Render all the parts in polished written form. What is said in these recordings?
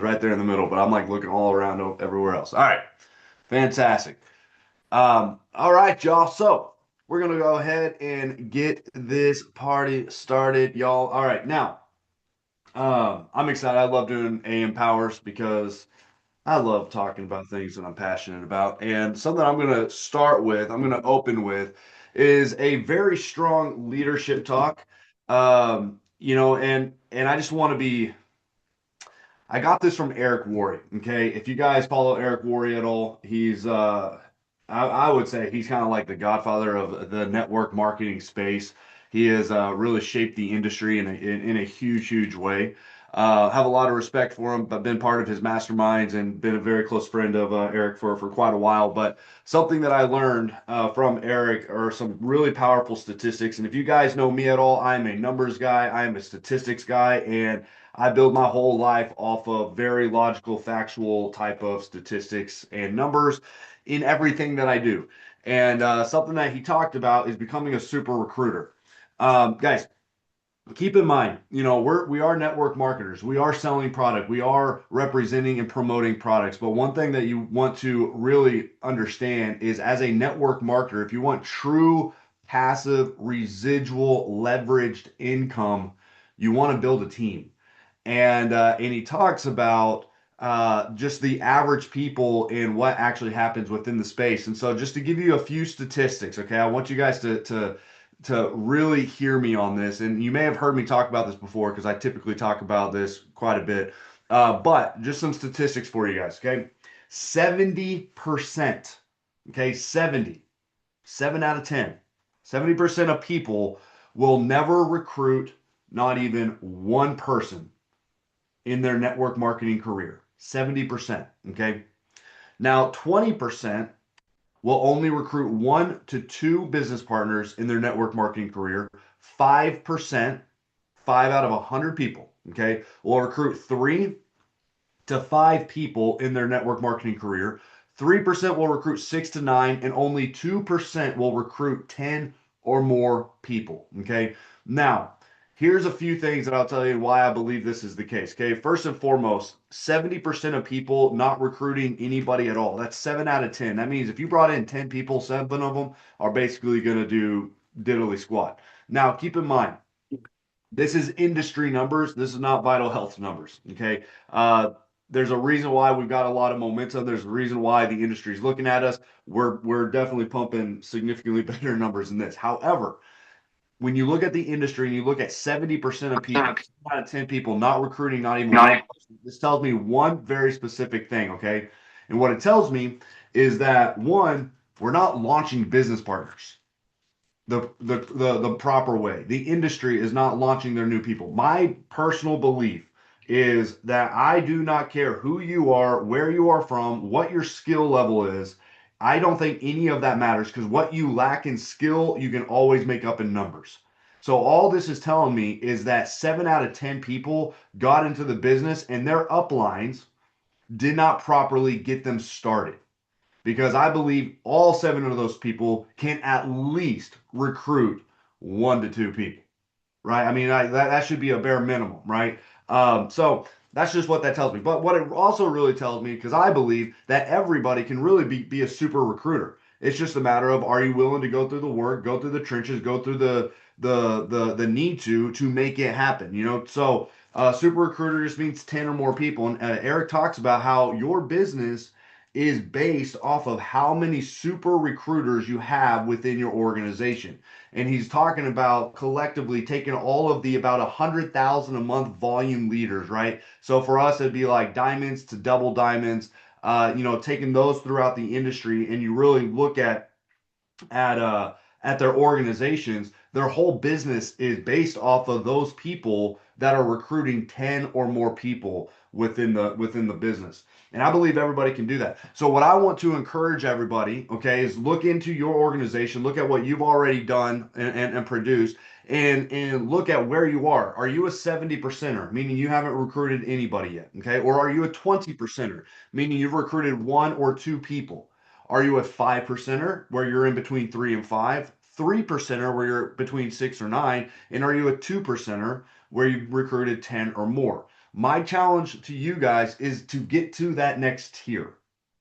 right there in the middle, but I'm like looking all around everywhere else. All right, fantastic. All right, y'all. So we're gonna go ahead and get this party started, y'all. All right, now I'm excited. I love doing AM powers because I love talking about things that I'm passionate about. And something I'm gonna start with, I'm gonna open with, is a very strong leadership talk. And I just want to be I got this from Eric Worre. Okay, if you guys follow Eric Worre at all, I would say he's kind of like the godfather of the network marketing space. He has really shaped the industry in a huge way. Have a lot of respect for him. I've been part of his masterminds and been a very close friend of Eric for quite a while. But something that I learned from Eric are some really powerful statistics. And if you guys know me at all, I'm a numbers guy. I am a statistics guy, and I build my whole life off of very logical, factual type of statistics and numbers in everything that I do. And something that he talked about is becoming a super recruiter. Guys, keep in mind, we are network marketers. We are selling product. We are representing and promoting products. But one thing that you want to really understand is as a network marketer, if you want true passive residual leveraged income, you want to build a team. And he talks about just the average people and what actually happens within the space. And so, just to give you a few statistics, okay, I want you guys to really hear me on this. And you may have heard me talk about this before because I typically talk about this quite a bit. But just some statistics for you guys, okay? 70%, okay, 7 out of 10, 70% of people will never recruit not even one person in their network marketing career. 70%. Okay. Now, 20% will only recruit 1 to 2 business partners in their network marketing career. 5%, 5 out of 100 people, okay, will recruit 3 to 5 people in their network marketing career. 3% will recruit 6 to 9, and only 2% will recruit 10 or more people. Okay. Now, here's a few things that I'll tell you why I believe this is the case. Okay. First and foremost, 70% of people not recruiting anybody at all. That's 7 out of 10. That means if you brought in 10 people, 7 of them are basically going to do diddly squat. Now, keep in mind, this is industry numbers. This is not vital health numbers. Okay. There's a reason why we've got a lot of momentum. There's a reason why the industry is looking at us. We're definitely pumping significantly better numbers than this. However, when you look at the industry and you look at 70% of people, 7 out of 10 people not recruiting, not even one person, this tells me one very specific thing. Okay. And what it tells me is that one, we're not launching business partners the proper way. The industry is not launching their new people. My personal belief is that I do not care who you are, where you are from, what your skill level is. I don't think any of that matters because what you lack in skill, you can always make up in numbers. So all this is telling me is that 7 out of 10 people got into the business and their uplines did not properly get them started because I believe all 7 of those people can at least recruit 1 to 2 people, right? I mean, that should be a bare minimum, right? So that's just what that tells me. But what it also really tells me, because I believe that everybody can really be a super recruiter. It's just a matter of are you willing to go through the work, go through the trenches, go through the need to make it happen, So super recruiter just means 10 or more people. And Eric talks about how your business is based off of how many super recruiters you have within your organization. And he's talking about collectively taking all of the about 100,000 a month volume leaders, right? So for us, it'd be like diamonds to double diamonds, taking those throughout the industry, and you really look at uh at their organizations, their whole business is based off of those people that are recruiting 10 or more people within the business. And I believe everybody can do that. So what I want to encourage everybody, okay, is look into your organization, look at what you've already done and produced, and look at where you are. Are you a 70 percenter, meaning you haven't recruited anybody yet? Okay. Or are you a 20 percenter, meaning you've recruited 1 or 2 people? Are you a 5 percenter where you're in between 3 and 5? 3 percenter where you're between 6 or 9? And are you a 2 percenter where you've recruited 10 or more? My challenge to you guys is to get to that next tier.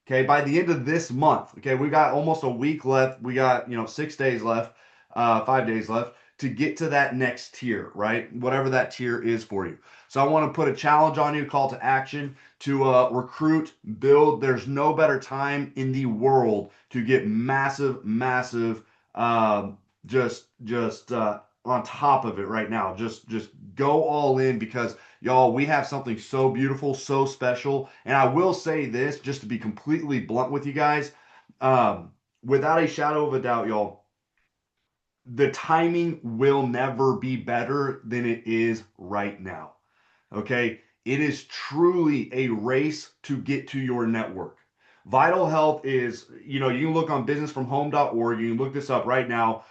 Okay, by the end of this month, okay, we got almost a week left. We got, 6 days left, 5 days left to get to that next tier, right? Whatever that tier is for you. So I want to put a challenge on you, call to action to recruit, build. There's no better time in the world to get massive, massive, just on top of it right now. Just go all in because y'all, we have something so beautiful, so special. And I will say this, just to be completely blunt with you guys, um, without a shadow of a doubt, y'all, the timing will never be better than it is right now. Okay. It is truly a race to get to your network. Vital Health is, you can look on businessfromhome.org. You can look this up right now.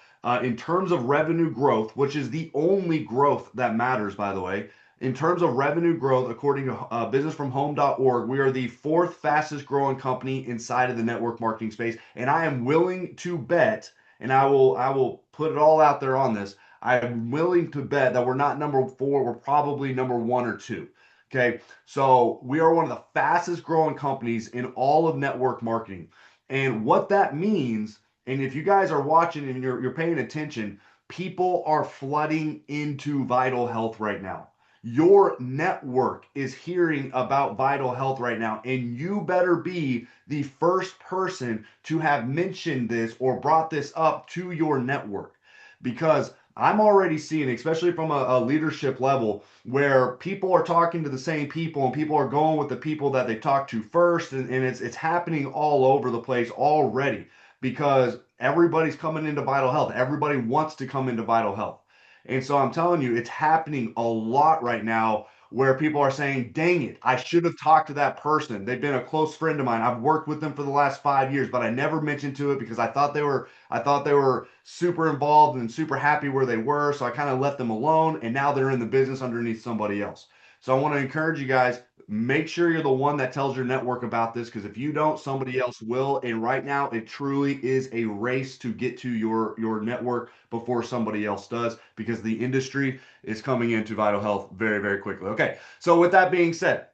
In terms of revenue growth, which is the only growth that matters, by the way, in terms of revenue growth, according to businessfromhome.org, we are the fourth fastest growing company inside of the network marketing space. And I am willing to bet, and I will put it all out there on this. I'm willing to bet that we're not number four, we're probably number one or two. Okay, so we are one of the fastest growing companies in all of network marketing. And what that means, and if you guys are watching and you're paying attention, people are flooding into Vital Health right now. Your network is hearing about Vital Health right now, and you better be the first person to have mentioned this or brought this up to your network because I'm already seeing, especially from a leadership level, where people are talking to the same people and people are going with the people that they talked to first, and it's happening all over the place already because everybody's coming into Vital Health. Everybody wants to come into Vital Health. And so I'm telling you, it's happening a lot right now where people are saying, dang it, I should have talked to that person. They've been a close friend of mine. I've worked with them for the last 5 years, but I never mentioned to it because I thought they were super involved and super happy where they were. So I kind of left them alone. And now they're in the business underneath somebody else. So I want to encourage you guys, make sure you're the one that tells your network about this because if you don't, somebody else will. And right now, it truly is a race to get to your network before somebody else does because the industry is coming into Vital Health very, very quickly. Okay, so with that being said,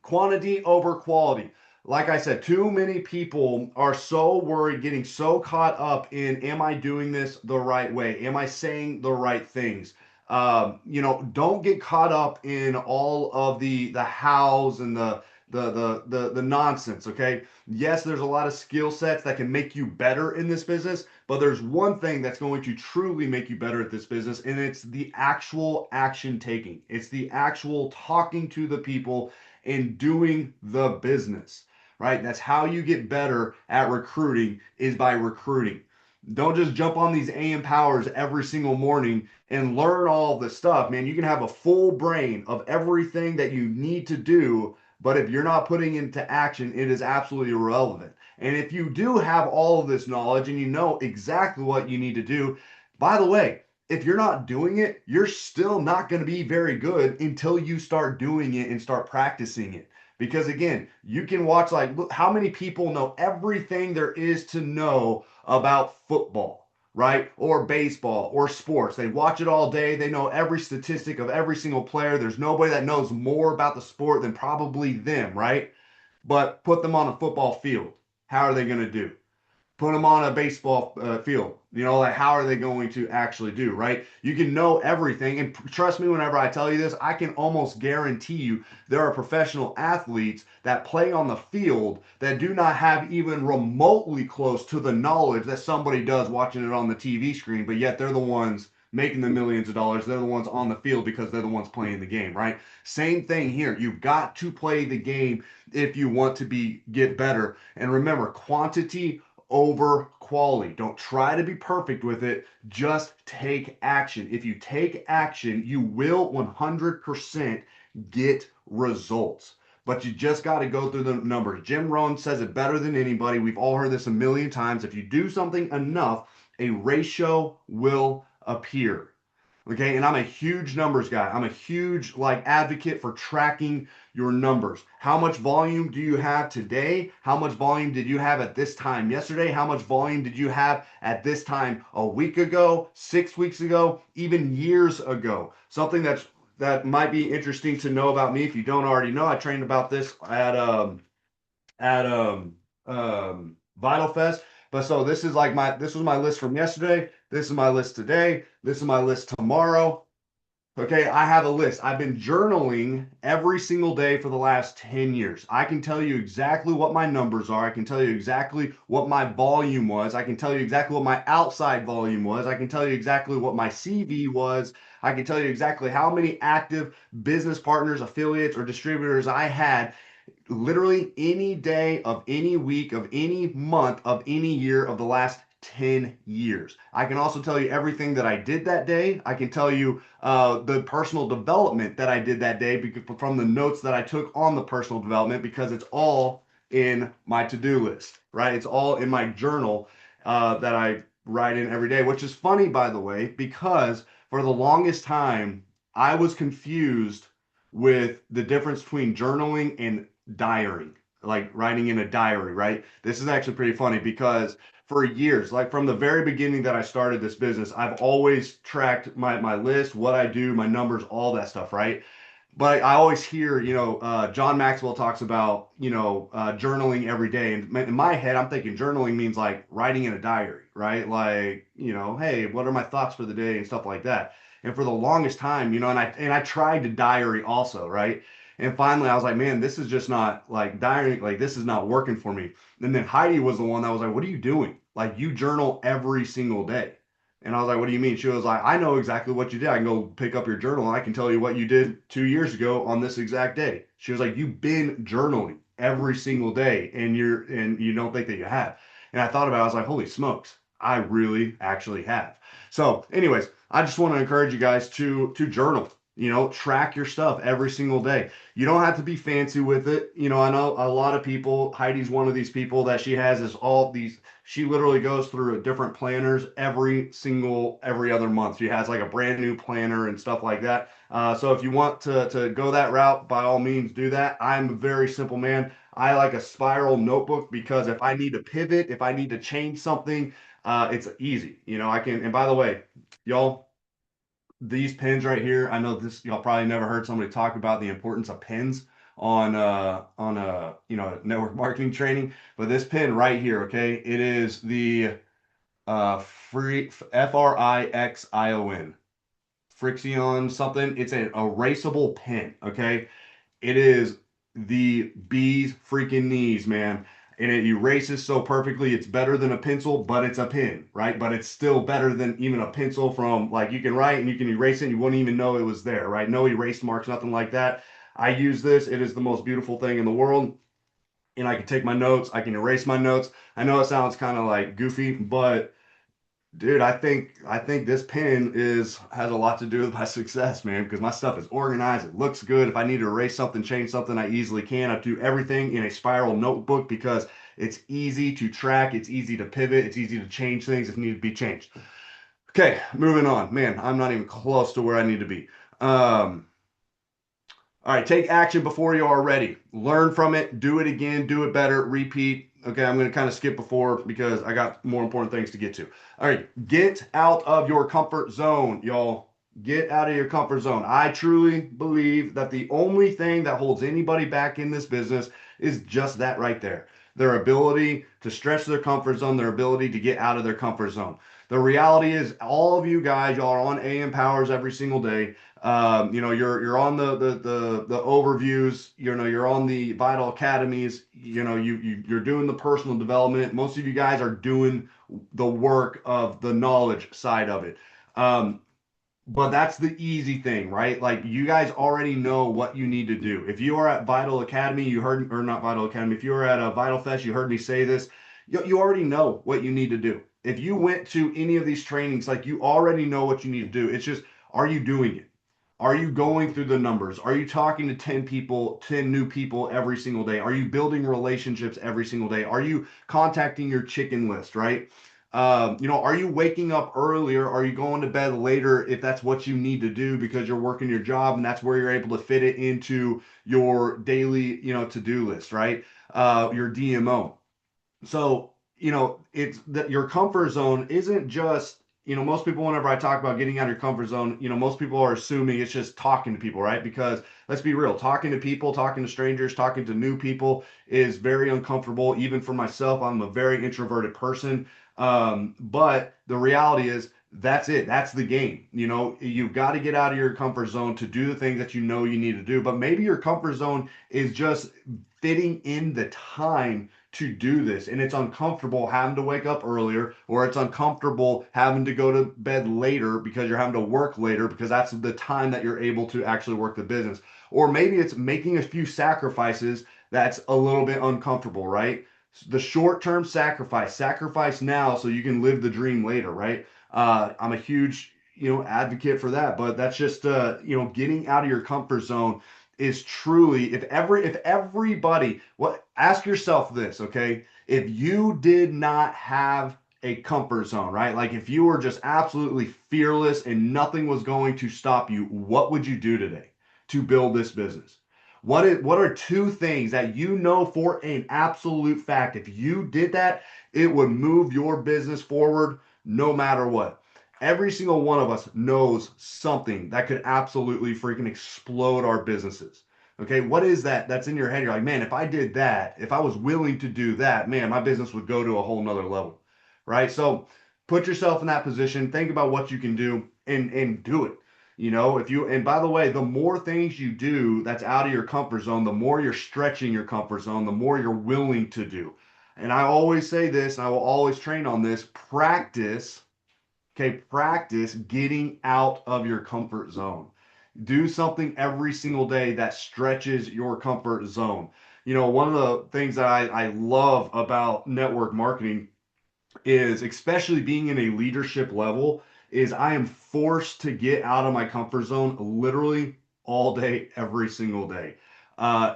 quantity over quality. Like I said, too many people are so worried, getting so caught up in, am I doing this the right way? Am I saying the right things? Don't get caught up in all of the hows and the nonsense. Okay. Yes, there's a lot of skill sets that can make you better in this business, but there's one thing that's going to truly make you better at this business, and it's the actual action taking. It's the actual talking to the people and doing the business, right? That's how you get better at recruiting is by recruiting. Don't just jump on these AM powers every single morning and learn all the stuff, man. You can have a full brain of everything that you need to do, but if you're not putting into action, it is absolutely irrelevant. And if you do have all of this knowledge and you know exactly what you need to do, by the way, if you're not doing it, you're still not going to be very good until you start doing it and start practicing it. Because again, you can watch, like, look, how many people know everything there is to know about football, right? Or baseball or sports. They watch it all day. They know every statistic of every single player. There's nobody that knows more about the sport than probably them, right? But put them on a football field. How are they going to do? Put them on a baseball field. Like, how are they going to actually do, right? You can know everything. And trust me, whenever I tell you this, I can almost guarantee you there are professional athletes that play on the field that do not have even remotely close to the knowledge that somebody does watching it on the TV screen, but yet they're the ones making the millions of dollars. They're the ones on the field because they're the ones playing the game, right? Same thing here. You've got to play the game if you want to get better. And remember, quantity over quality. Don't try to be perfect with it. Just take action. If you take action, you will 100% get results. But you just got to go through the numbers. Jim Rohn says it better than anybody. We've all heard this a million times. If you do something enough, a ratio will appear. Okay, and I'm a huge numbers guy. I'm a huge advocate for tracking your numbers. How much volume do you have today? How much volume did you have at this time yesterday? How much volume did you have at this time a week ago, 6 weeks ago, even years ago? Something that's that might be interesting to know about me if you don't already know. I trained about this at Vital Fest. But so this was my list from yesterday. This is my list today. This is my list tomorrow. Okay, I have a list. I've been journaling every single day for the last 10 years. I can tell you exactly what my numbers are. I can tell you exactly what my volume was. I can tell you exactly what my outside volume was. I can tell you exactly what my CV was. I can tell you exactly how many active business partners, affiliates, or distributors I had literally any day of any week of any month of any year of the last 10 years. I can also tell you everything that I did that day. I can tell you the personal development that I did that day because, from the notes that I took on the personal development, because it's all in my to-do list, right? It's all in my journal that I write in every day, which is funny, by the way, because for the longest time, I was confused with the difference between journaling and diary, like writing in a diary, right? This is actually pretty funny because for years, like from the very beginning that I started this business, I've always tracked my list, what I do, my numbers, all that stuff, right? But I always hear, John Maxwell talks about, journaling every day. And in my head, I'm thinking journaling means like writing in a diary, right? Like, hey, what are my thoughts for the day and stuff like that. And for the longest time, and I tried to diary also, right? And finally, I was like, man, this is just not like diary, like this is not working for me. And then Heidi was the one that was like, what are you doing? Like you journal every single day. And I was like, what do you mean? She was like, I know exactly what you did. I can go pick up your journal and I can tell you what you did 2 years ago on this exact day. She was like, you've been journaling every single day and you don't think that you have. And I thought about it, I was like, holy smokes, I really actually have. So, anyways, I just want to encourage you guys to journal. Track your stuff every single day. You don't have to be fancy with it. I know a lot of people, Heidi's one of these people that she has is all these she literally goes through different planners every other month. She has like a brand new planner and stuff like that. So if you want to go that route, by all means do that. I'm a very simple man. I like a spiral notebook because if I need to pivot, if I need to change something, it's easy. I can. And by the way, y'all, these pens right here, I know this y'all probably never heard somebody talk about the importance of pens on network marketing training, but this pen right here, okay, it is the free Frixion Frixion something. It's an erasable pen, okay? It is the bee's freaking knees, man. And it erases so perfectly. It's better than a pencil, but it's a pen, right? But it's still better than even a pencil from like you can write and you can erase it and you wouldn't even know it was there, right? No erase marks, nothing like that. I use this. It is the most beautiful thing in the world. And I can take my notes, I can erase my notes. I know it sounds kind of like goofy, but dude, I think this pen is has a lot to do with my success, man, because my stuff is organized. It looks good. If I need to erase something, change something, I easily can. I do everything in a spiral notebook because it's easy to track, it's easy to pivot, it's easy to change things if need to be changed. Okay, moving on. Man, I'm not even close to where I need to be. Um, all right, take action before you are ready. Learn from it, do it again, do it better, repeat. Okay, I'm going to kind of skip before because I got more important things to get to. All right, get out of your comfort zone, y'all. Get out of your comfort zone. I truly believe that the only thing that holds anybody back in this business is just that right there. Their ability to stretch their comfort zone, their ability to get out of their comfort zone. The reality is, all of you guys, y'all are on AM Powers every single day. You're on the overviews. You're on the Vital Academies. You're doing the personal development. Most of you guys are doing the work of the knowledge side of it. Um, but that's the easy thing, right? Like you guys already know what you need to do. If you are at Vital Academy, you heard, or not Vital Academy, if you were at a Vital Fest, you heard me say this, you already know what you need to do. If you went to any of these trainings, like you already know what you need to do. It's just, are you doing it? Are you going through the numbers? Are you talking to 10 people, 10 new people every single day? Are you building relationships every single day? Are you contacting your chicken list, right? Are you waking up earlier? Are you going to bed later if that's what you need to do because you're working your job and that's where you're able to fit it into your daily, to-do list, right? Your DMO. So, it's that your comfort zone isn't just, most people, whenever I talk about getting out of your comfort zone, most people are assuming it's just talking to people, right? Because let's be real, talking to people, talking to strangers, talking to new people is very uncomfortable. Even for myself, I'm a very introverted person. But the reality is, that's it. That's the game. You've got to get out of your comfort zone to do the things that you need to do. But maybe your comfort zone is just fitting in the time to do this, and it's uncomfortable having to wake up earlier, or it's uncomfortable having to go to bed later because you're having to work later because that's the time that you're able to actually work the business. Or maybe it's making a few sacrifices that's a little bit uncomfortable, right? The short-term sacrifice now so you can live the dream later, right? I'm a huge advocate for that, but that's just getting out of your comfort zone is truly, if everybody, what, ask yourself this, okay? If you did not have a comfort zone, right? Like if you were just absolutely fearless and nothing was going to stop you, what would you do today to build this business? What are two things that you know for an absolute fact, if you did that, it would move your business forward no matter what? Every single one of us knows something that could absolutely freaking explode our businesses. Okay, what is that that's in your head? You're like, man, if I did that, if I was willing to do that, man, my business would go to a whole nother level, right? So put yourself in that position, think about what you can do, and do it. If you, and by the way, the more things you do that's out of your comfort zone, the more you're stretching your comfort zone, the more you're willing to do. And I always say this, and I will always train on this: practice. Okay, practice getting out of your comfort zone. Do something every single day that stretches your comfort zone. One of the things that I love about network marketing is, especially being in a leadership level, is I am forced to get out of my comfort zone literally all day, every single day.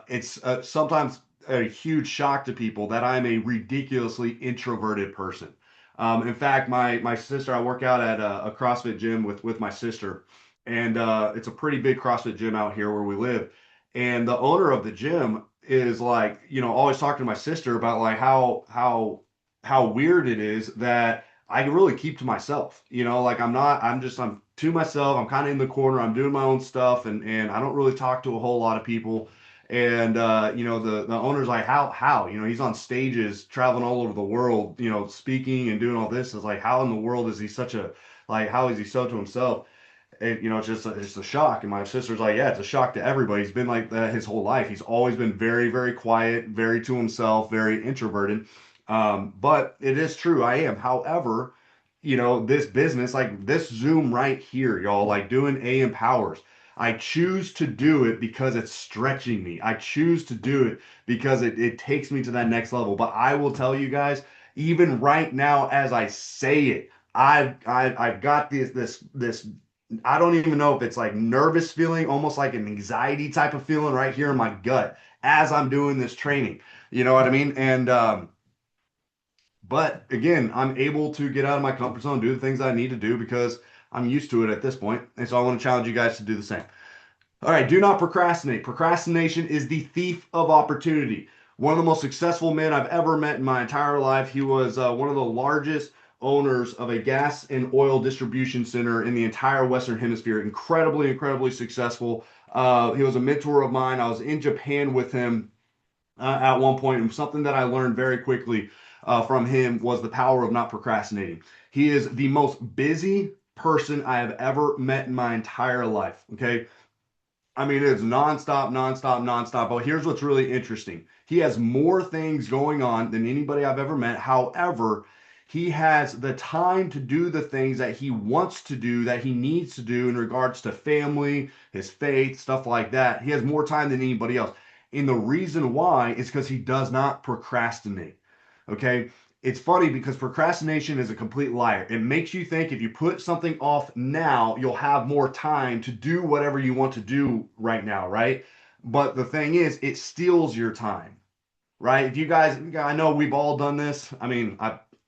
It's sometimes a huge shock to people that I'm a ridiculously introverted person. In fact, my sister, I work out at a CrossFit gym with my sister, and it's a pretty big CrossFit gym out here where we live. And the owner of the gym is like, always talking to my sister about like how weird it is that I can really keep to myself. Like I'm to myself. I'm kind of in the corner. I'm doing my own stuff, and I don't really talk to a whole lot of people. And the owner's like, how, he's on stages traveling all over the world, speaking and doing all this. It's like, how in the world is he such a, like, how is he so to himself? And it's a shock. And my sister's like, yeah, it's a shock to everybody. He's been like that his whole life. He's always been very, very quiet, very to himself, very introverted. But it is true, I am. However, this business, like this Zoom right here, y'all, like doing AM powers, I choose to do it because it's stretching me. I choose to do it because it takes me to that next level. But I will tell you guys, even right now, as I say it, I've got this. I don't even know if it's like nervous feeling, almost like an anxiety type of feeling right here in my gut as I'm doing this training. You know what I mean? And but again, I'm able to get out of my comfort zone, do the things I need to do because I'm used to it at this point. And so I want to challenge you guys to do the same. All right, do not procrastinate. Procrastination is the thief of opportunity. One of the most successful men I've ever met in my entire life. He was one of the largest owners of a gas and oil distribution center in the entire Western Hemisphere. Incredibly, incredibly successful. He was a mentor of mine. I was in Japan with him at one point, and something that I learned very quickly from him was the power of not procrastinating. He is the most busy person I have ever met in my entire life. Okay, I mean, it's nonstop, nonstop, nonstop. But here's what's really interesting. He has more things going on than anybody I've ever met. However, he has the time to do the things that he wants to do, that he needs to do in regards to family, his faith, stuff like that. He has more time than anybody else. And the reason why is because he does not procrastinate. Okay. It's funny because procrastination is a complete liar. It makes you think if you put something off now, you'll have more time to do whatever you want to do right now, right? But the thing is, it steals your time, right? If you guys, I know we've all done this. I mean,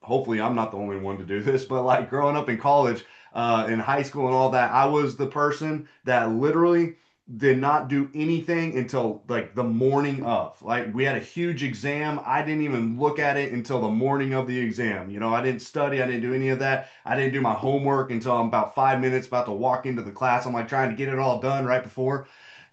hopefully I'm not the only one to do this, but like growing up in college, in high school and all that, I was the person that literally did not do anything until like the morning of. Like we had a huge exam. I didn't even look at it until the morning of the exam. You know, I didn't study. I didn't do any of that. I didn't do my homework until I'm about 5 minutes about to walk into the class. I'm like trying to get it all done right before.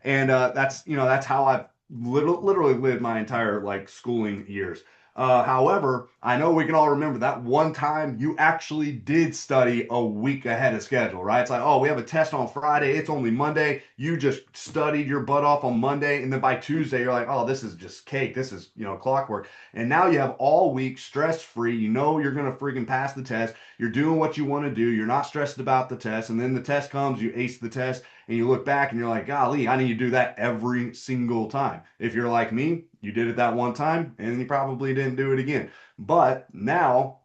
And that's, you know, that's how I've literally lived my entire like schooling years. However, I know we can all remember that one time you actually did study a week ahead of schedule, right? It's like, oh, we have a test on Friday. It's only Monday. You just studied your butt off on Monday. And then by Tuesday, you're like, oh, this is just cake. This is, you know, clockwork. And now you have all week stress free. You know, you're going to freaking pass the test. You're doing what you want to do. You're not stressed about the test. And then the test comes, you ace the test and you look back and you're like, golly, I need to do that every single time. If you're like me, you did it that one time and you probably didn't do it again. But now,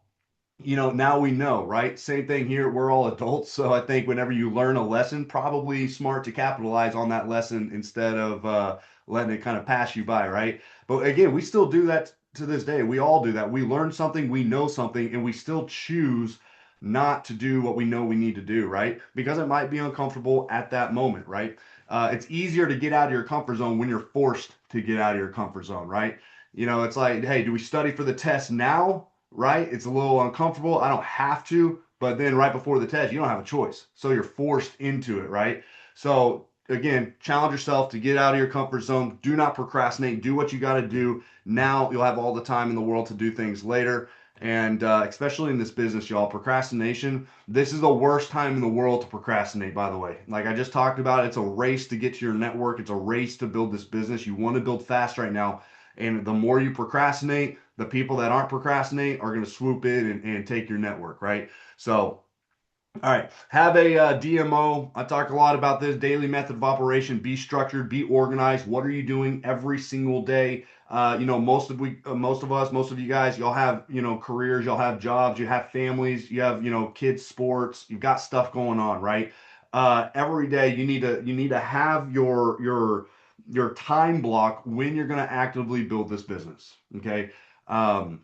you know, now we know, right? Same thing here. We're all adults. So I think whenever you learn a lesson, probably smart to capitalize on that lesson instead of letting it kind of pass you by, right? But again, we still do that to this day. We all do that. We learn something, we know something, and we still choose not to do what we know we need to do, right? Because it might be uncomfortable at that moment, right? It's easier to get out of your comfort zone when you're forced to get out of your comfort zone, right? You know, it's like, hey, do we study for the test now? Right? It's a little uncomfortable. I don't have to, but then right before the test, you don't have a choice. So you're forced into it, right? So again, challenge yourself to get out of your comfort zone. Do not procrastinate. Do what you got to do. Now you'll have all the time in the world to do things later. And especially in this business, y'all, procrastination, this is the worst time in the world to procrastinate, by the way. Like I just talked about, it's a race to get to your network. It's a race to build this business. You want to build fast right now. And the more you procrastinate, the people that aren't procrastinate are going to swoop in and take your network, right? So, all right, have a DMO. I talk a lot about this daily method of operation. Be structured, be organized. What are you doing every single day? You know, most of us, most of you guys, y'all have, you know, careers, y'all have jobs, you have families, you have, you know, kids, sports, you've got stuff going on, right? Every day you need to have your time block when you're going to actively build this business. Okay. Um,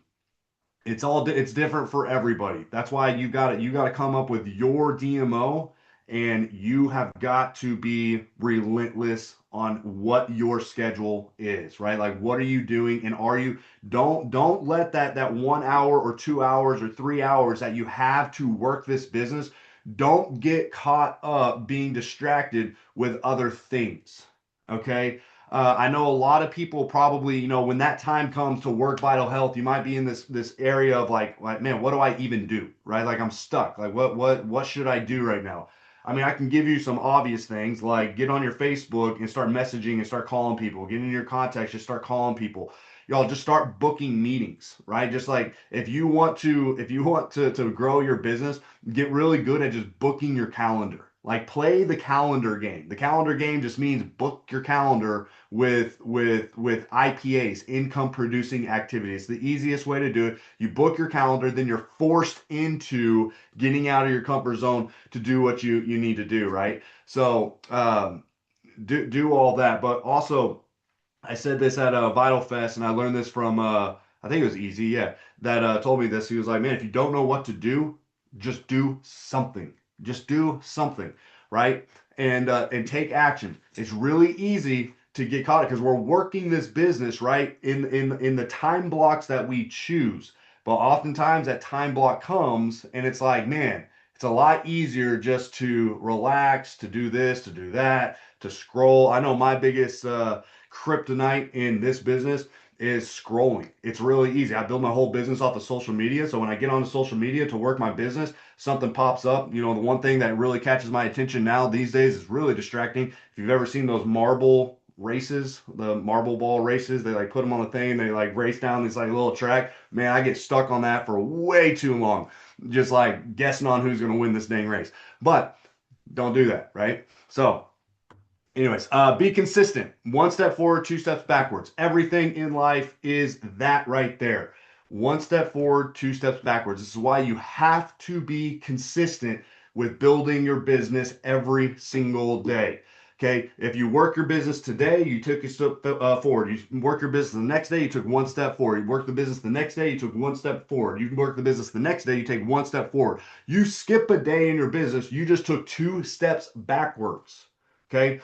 it's different for everybody. That's why you got to come up with your DMO and you have got to be relentless on what your schedule is, right? Like what are you doing and are you don't let that 1 hour or 2 hours or 3 hours that you have to work this business, don't get caught up being distracted with other things. Okay? I know a lot of people probably, you know, when that time comes to work vital health, you might be in this area of like, man, what do I even do? Right? Like I'm stuck. Like what should I do right now? I mean, I can give you some obvious things like get on your Facebook and start messaging and start calling people. Get in your contacts, just start calling people. Y'all just start booking meetings, right? Just like if you want to grow your business, get really good at just booking your calendar. Like play the calendar game. The calendar game just means book your calendar with IPAs, income producing activities. The easiest way to do it. You book your calendar, then you're forced into getting out of your comfort zone to do what you need to do, right? So do all that, but also I said this at a Vital Fest, and I learned this from I think it was Easy, yeah, that told me this. He was like, man, if you don't know what to do, just do something. Just do something, right? And take action. It's really easy to get caught because we're working this business right in the time blocks that we choose. But oftentimes that time block comes, and it's like, man, it's a lot easier just to relax, to do this, to do that, to scroll. I know my biggest kryptonite in this business is scrolling. It's really easy. I build my whole business off of social media. So when I get onto social media to work my business, something pops up. You know, the one thing that really catches my attention now these days is really distracting. If you've ever seen those marble races, the marble ball races, they like put them on the thing, they like race down this like little track. Man, I get stuck on that for way too long, just like guessing on who's going to win this dang race. But don't do that, right? So anyways, be consistent. One step forward, two steps backwards. Everything in life is that right there. One step forward, two steps backwards. This is why you have to be consistent with building your business every single day. Okay, if you work your business today, you took a step forward. You work your business the next day, you took one step forward. You work the business the next day, you took one step forward. You work the business the next day, you take one step forward. You skip a day in your business, you just took two steps backwards. Okay,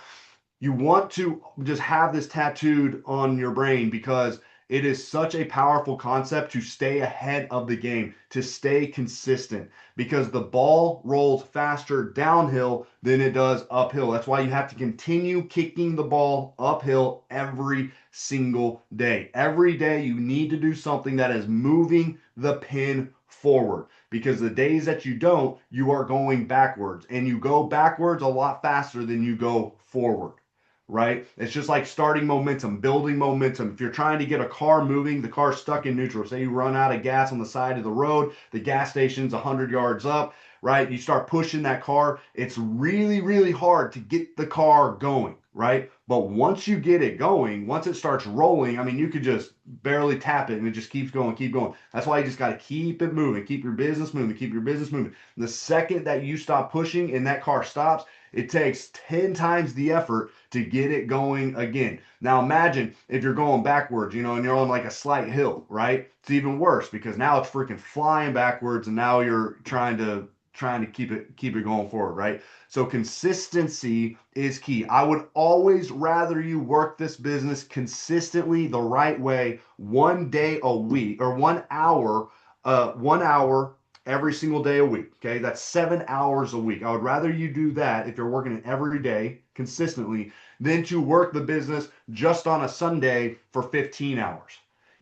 you want to just have this tattooed on your brain because it is such a powerful concept to stay ahead of the game, to stay consistent, because the ball rolls faster downhill than it does uphill. That's why you have to continue kicking the ball uphill every single day. Every day you need to do something that is moving the pin forward, because the days that you don't, you are going backwards, and you go backwards a lot faster than you go forward, right? It's just like starting momentum, building momentum. If you're trying to get a car moving, the car's stuck in neutral. Say you run out of gas on the side of the road, the gas station's 100 yards up, right? You start pushing that car. It's really, really hard to get the car going, right? But once you get it going, once it starts rolling, I mean, you could just barely tap it and it just keeps going, keep going. That's why you just got to keep it moving, keep your business moving, keep your business moving. The second that you stop pushing and that car stops, it takes 10 times the effort to get it going again. Now imagine if you're going backwards, and you're on like a slight hill, right? It's even worse because now it's freaking flying backwards and now you're trying to keep it going forward, right? So consistency is key. I would always rather you work this business consistently the right way, 1 day a week or 1 hour, 1 hour every single day a week. Okay, that's 7 hours a week. I would rather you do that if you're working it every day consistently than to work the business just on a Sunday for 15 hours.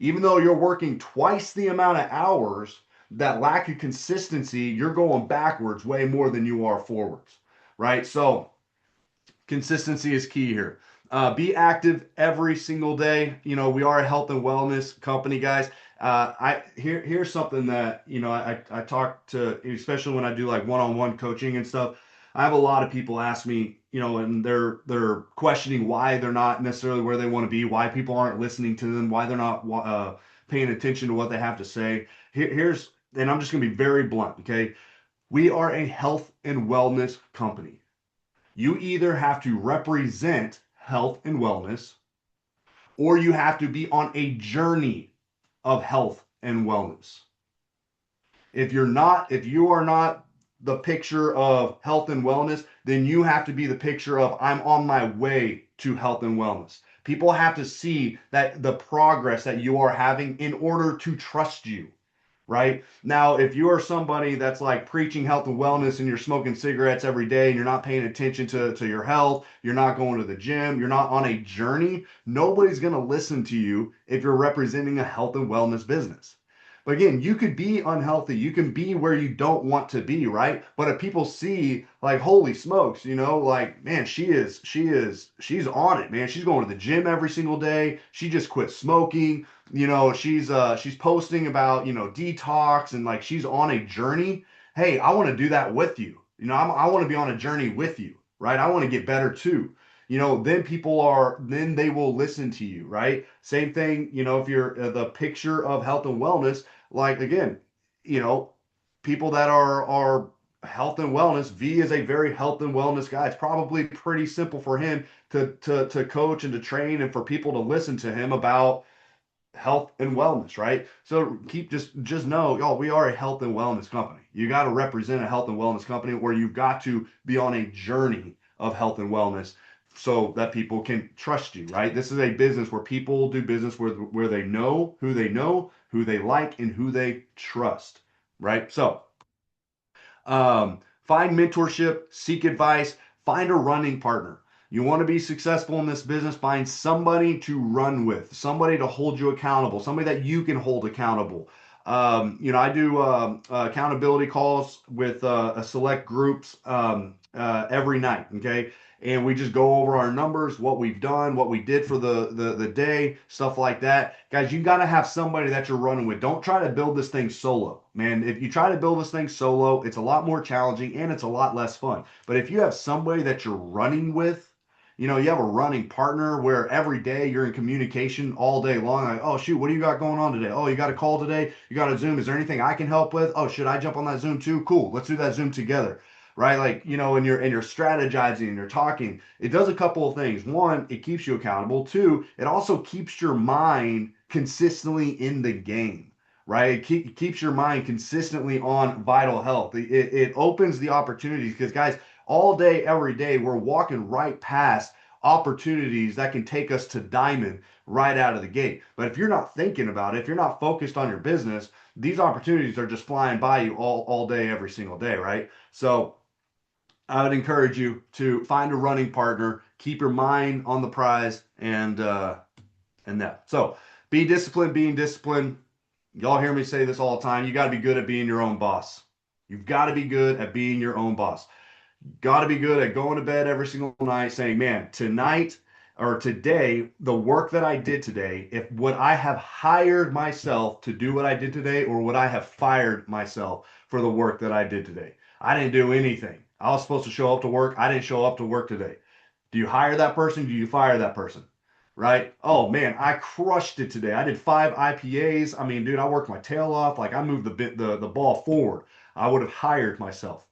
Even though you're working twice the amount of hours, that lack of consistency, you're going backwards way more than you are forwards, right? So consistency is key here. Be active every single day. We are a health and wellness company, guys. Here's something that I talk to, especially when I do like one-on-one coaching and stuff. I have a lot of people ask me, and they're questioning why they're not necessarily where they want to be, why people aren't listening to them, why they're not paying attention to what they have to say. And I'm just going to be very blunt, okay? We are a health and wellness company. You either have to represent health and wellness, or you have to be on a journey of health and wellness. If you are not the picture of health and wellness, then you have to be the picture of I'm on my way to health and wellness. People have to see that the progress that you are having in order to trust you, right? Now, if you are somebody that's like preaching health and wellness and you're smoking cigarettes every day and you're not paying attention to your health, you're not going to the gym, you're not on a journey, nobody's going to listen to you if you're representing a health and wellness business. But again, you could be unhealthy. You can be where you don't want to be, right? But if people see like, holy smokes, like, man, she's on it, man. She's going to the gym every single day. She just quit smoking. She's posting about, detox and like she's on a journey. Hey, I want to do that with you. I want to be on a journey with you, right? I want to get better too. Then they will listen to you, right? Same thing, if you're the picture of health and wellness, like again, you know, people that are health and wellness. V is a very health and wellness guy. It's probably pretty simple for him to coach and to train and for people to listen to him about health and wellness, right? So just know, y'all, we are a health and wellness company. You got to represent a health and wellness company where you've got to be on a journey of health and wellness so that people can trust you, right? This is a business where people do business where they know, who they like, and who they trust, right? So find mentorship, seek advice, find a running partner. You want to be successful in this business, find somebody to run with, somebody to hold you accountable, somebody that you can hold accountable. I do accountability calls with select groups every night, okay? And we just go over our numbers, what we've done, what we did for the day, stuff like that. Guys, you got to have somebody that you're running with. Don't try to build this thing solo, man. If you try to build this thing solo, it's a lot more challenging and it's a lot less fun. But if you have somebody that you're running with, you have a running partner where every day you're in communication all day long. Like, oh, shoot, what do you got going on today? Oh, you got a call today? You got a Zoom? Is there anything I can help with? Oh, should I jump on that Zoom too? Cool. Let's do that Zoom together. Right? Like, and you're strategizing and you're talking. It does a couple of things. One, it keeps you accountable. Two, it also keeps your mind consistently in the game. Right? It keeps your mind consistently on vital health. It opens the opportunities because, guys, all day, every day, we're walking right past opportunities that can take us to diamond right out of the gate. But if you're not thinking about it, if you're not focused on your business, these opportunities are just flying by you all day, every single day, right? So I would encourage you to find a running partner, keep your mind on the prize, and that. So be disciplined, being disciplined. Y'all hear me say this all the time. You got to be good at being your own boss. You've got to be good at being your own boss. Got to be good at going to bed every single night saying, man, tonight or today, the work that I did today, if would I have hired myself to do what I did today, or would I have fired myself for the work that I did today? I didn't do anything. I was supposed to show up to work. I didn't show up to work today. Do you hire that person? Do you fire that person? Right? Oh man, I crushed it today. I did 5 IPAs. I mean, dude, I worked my tail off. Like I moved the ball forward. I would have hired myself.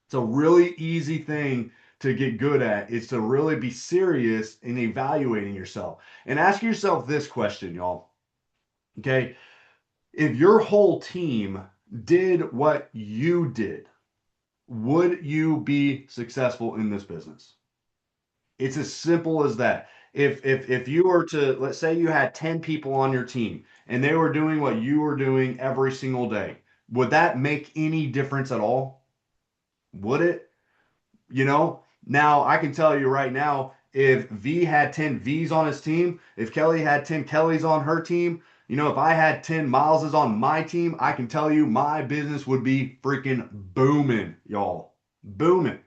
It's a really easy thing to get good at. It's to really be serious in evaluating yourself and ask yourself this question, y'all. Okay. If your whole team did what you did, would you be successful in this business? It's as simple as that. If you were to, let's say you had 10 people on your team and they were doing what you were doing every single day, would that make any difference at all? Would it? You know, now I can tell you right now, if V had 10 V's on his team, if Kelly had 10 Kellys on her team, if I had 10 Mileses on my team, I can tell you my business would be freaking booming, y'all. Booming.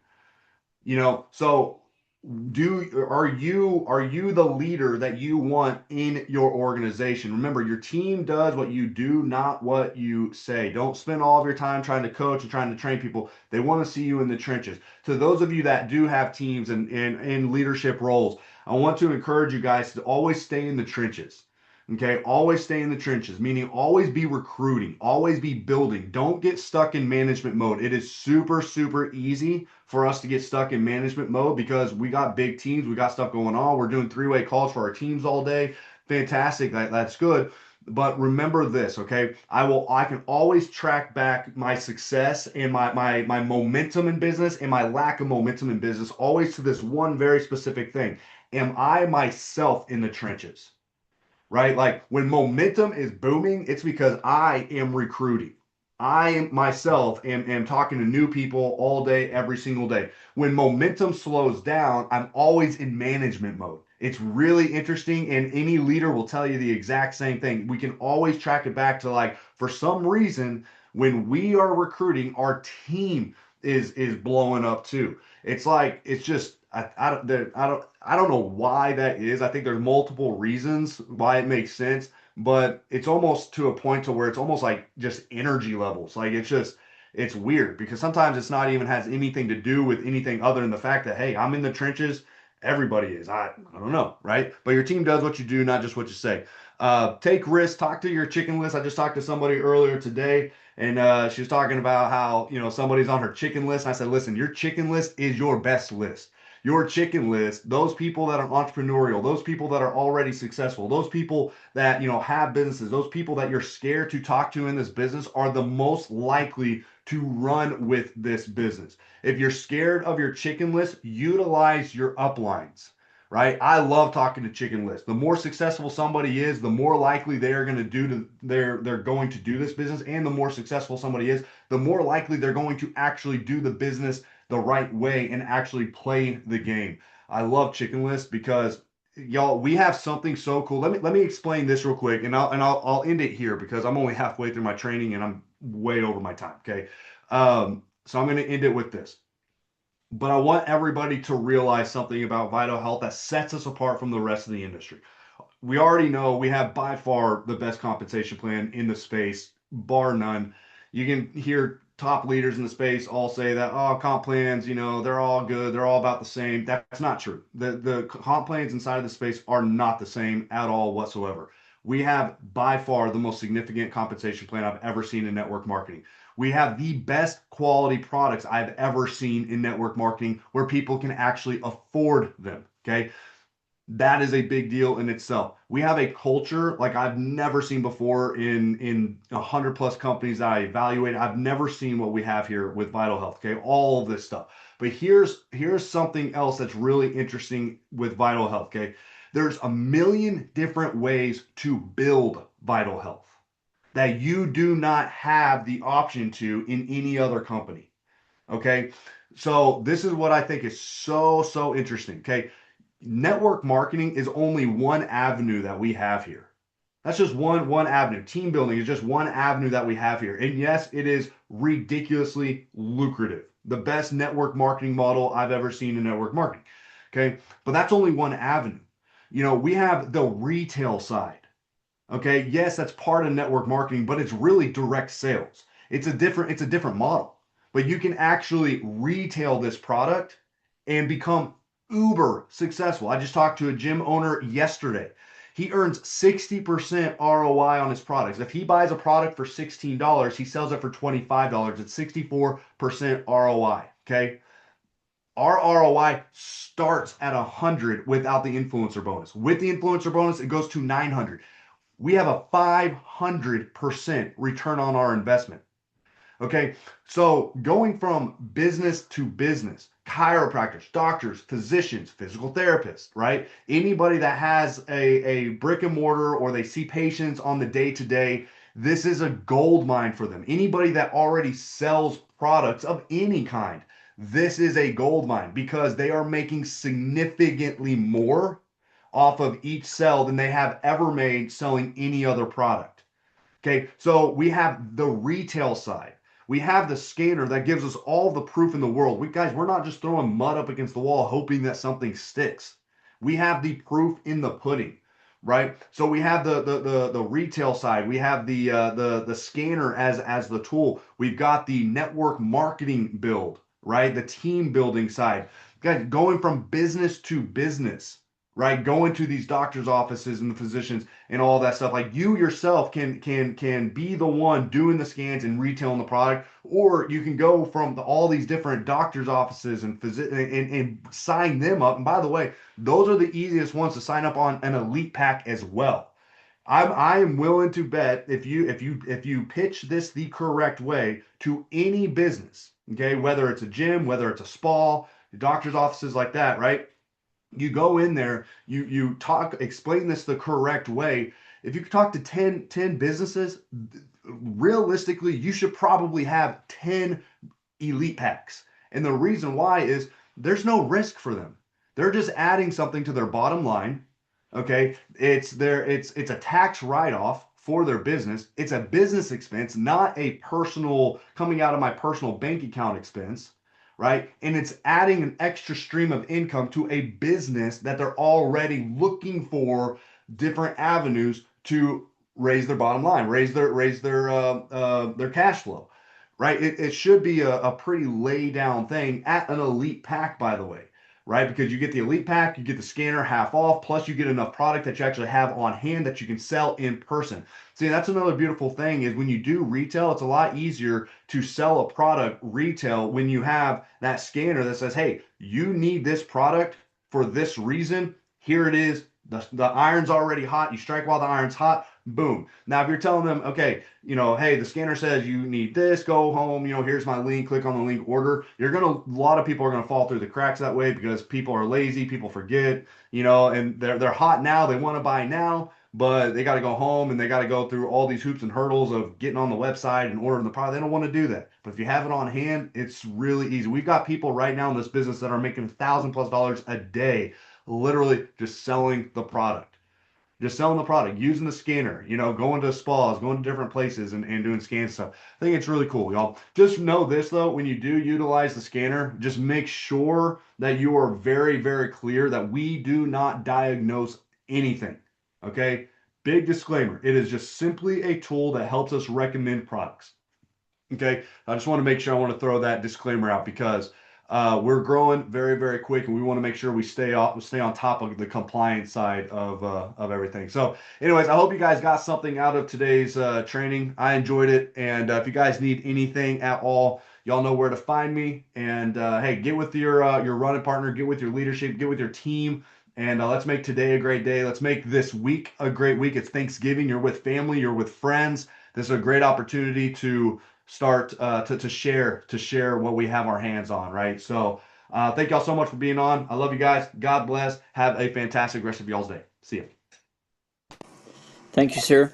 So are you the leader that you want in your organization? Remember, your team does what you do, not what you say. Don't spend all of your time trying to coach and trying to train people. They want to see you in the trenches. To those of you that do have teams and leadership roles, I want to encourage you guys to always stay in the trenches. Okay, always stay in the trenches, meaning always be recruiting, always be building. Don't get stuck in management mode. It is super, super easy for us to get stuck in management mode because we got big teams, we got stuff going on. We're doing three-way calls for our teams all day. Fantastic, that's good. But remember this, okay? I can always track back my success and my momentum in business and my lack of momentum in business always to this one very specific thing. Am I myself in the trenches? Right? Like when momentum is booming, it's because I am recruiting. I myself am talking to new people all day, every single day. When momentum slows down, I'm always in management mode. It's really interesting, and any leader will tell you the exact same thing. We can always track it back to like, for some reason, when we are recruiting, our team is blowing up too. It's like it's just I don't know why that is. I think there's multiple reasons why it makes sense, but it's almost to a point to where it's almost like just energy levels. Like it's weird because sometimes it's not even has anything to do with anything other than the fact that hey, I'm in the trenches. Everybody is. I don't know, right? But your team does what you do, not just what you say. Take risks. Talk to your chicken list. I just talked to somebody earlier today, and she was talking about how somebody's on her chicken list. And I said, listen, your chicken list is your best list. Your chicken list, those people that are entrepreneurial, those people that are already successful, those people that have businesses, those people that you're scared to talk to in this business are the most likely to run with this business. If you're scared of your chicken list, utilize your uplines. Right? I love talking to chicken lists. The more successful somebody is, the more likely they are going to they're going to do this business, and the more successful somebody is, the more likely they're going to actually do the business the right way and actually play the game. I love chicken lists because y'all, we have something so cool. Let me explain this real quick, and I'll end it here because I'm only halfway through my training and I'm way over my time. Okay, so I'm going to end it with this. But I want everybody to realize something about Vital Health that sets us apart from the rest of the industry. We already know we have by far the best compensation plan in the space, bar none. You can hear top leaders in the space all say that, oh, comp plans, they're all good, they're all about the same. That's not true. The comp plans inside of the space are not the same at all whatsoever. We have by far the most significant compensation plan I've ever seen in network marketing. We have the best quality products I've ever seen in network marketing where people can actually afford them. Okay. That is a big deal in itself. We have a culture like I've never seen before in 100 plus companies that I evaluate. I've never seen what we have here with Vital Health. Okay. All of this stuff. But here's something else that's really interesting with Vital Health. Okay, there's a million different ways to build Vital Health that you do not have the option to in any other company. Okay, so this is what I think is so interesting. Okay, network marketing is only one avenue that we have here. That's just one avenue. Team building is just one avenue that we have here. And yes, it is ridiculously lucrative. The best network marketing model I've ever seen in network marketing. Okay. But that's only one avenue. We have the retail side. Okay. Yes, that's part of network marketing, but it's really direct sales. It's a different model. But you can actually retail this product and become uber successful. I just talked to a gym owner yesterday. He earns 60% ROI on his products. If he buys a product for $16, he sells it for $25. It's 64% ROI. Okay. Our ROI starts at 100 without the influencer bonus. With the influencer bonus, it goes to 900. We have a 500% return on our investment. Okay, so going from business to business, chiropractors, doctors, physicians, physical therapists, right? Anybody that has a brick and mortar or they see patients on the day to day, this is a gold mine for them. Anybody that already sells products of any kind, this is a gold mine because they are making significantly more off of each sell than they have ever made selling any other product. Okay, so we have the retail side. We have the scanner that gives us all the proof in the world. Guys, we're not just throwing mud up against the wall hoping that something sticks. We have the proof in the pudding, right? So we have the retail side. We have the scanner as the tool. We've got the network marketing build, right? The team building side. Guys, going from business to business, right? Going to these doctors' offices and the physicians and all that stuff. Like you yourself can be the one doing the scans and retailing the product, or you can go from all these different doctors' offices and sign them up. And by the way, those are the easiest ones to sign up on an elite pack as well. I am willing to bet if you pitch this the correct way to any business, okay, whether it's a gym, whether it's a spa, doctors' offices like that, right? You go in there, you talk, explain this the correct way. If you talk to 10 businesses, realistically, you should probably have 10 elite packs. And the reason why is there's no risk for them. They're just adding something to their bottom line. Okay. It's a tax write-off for their business. It's a business expense, not a personal coming out of my personal bank account expense, right? And it's adding an extra stream of income to a business that they're already looking for different avenues to raise their bottom line, raise their cash flow, right? It should be a pretty lay down thing at an elite pack, by the way, right? Because you get the elite pack, you get the scanner half off, plus you get enough product that you actually have on hand that you can sell in person. See, that's another beautiful thing is when you do retail, it's a lot easier to sell a product retail when you have that scanner that says, hey, you need this product for this reason. Here it is. The iron's already hot. You strike while the iron's hot. Boom. Now, if you're telling them, okay, hey, the scanner says you need this, go home, here's my link, click on the link, order. A lot of people are going to fall through the cracks that way because people are lazy, people forget, and they're hot now. They want to buy now, but they got to go home and they got to go through all these hoops and hurdles of getting on the website and ordering the product. They don't want to do that. But if you have it on hand, it's really easy. We've got people right now in this business that are making $1,000+ a day, literally just selling the product. Just selling the product, using the scanner, going to spas, going to different places and doing scan stuff. I think it's really cool, y'all. Just know this though, when you do utilize the scanner, just make sure that you are very, very clear that we do not diagnose anything. Okay? Big disclaimer. It is just simply a tool that helps us recommend products. Okay? I just want to make sure I want to throw that disclaimer out because we're growing very, very quick, and we want to make sure we stay on top of the compliance side of everything. So, anyways, I hope you guys got something out of today's training. I enjoyed it, and if you guys need anything at all, y'all know where to find me. And hey, get with your running partner, get with your leadership, get with your team, and let's make today a great day. Let's make this week a great week. It's Thanksgiving. You're with family. You're with friends. This is a great opportunity to start to share what we have our hands on, right? So thank y'all so much for being on. I love you guys. God bless. Have a fantastic rest of y'all's day. See you. Thank you, sir.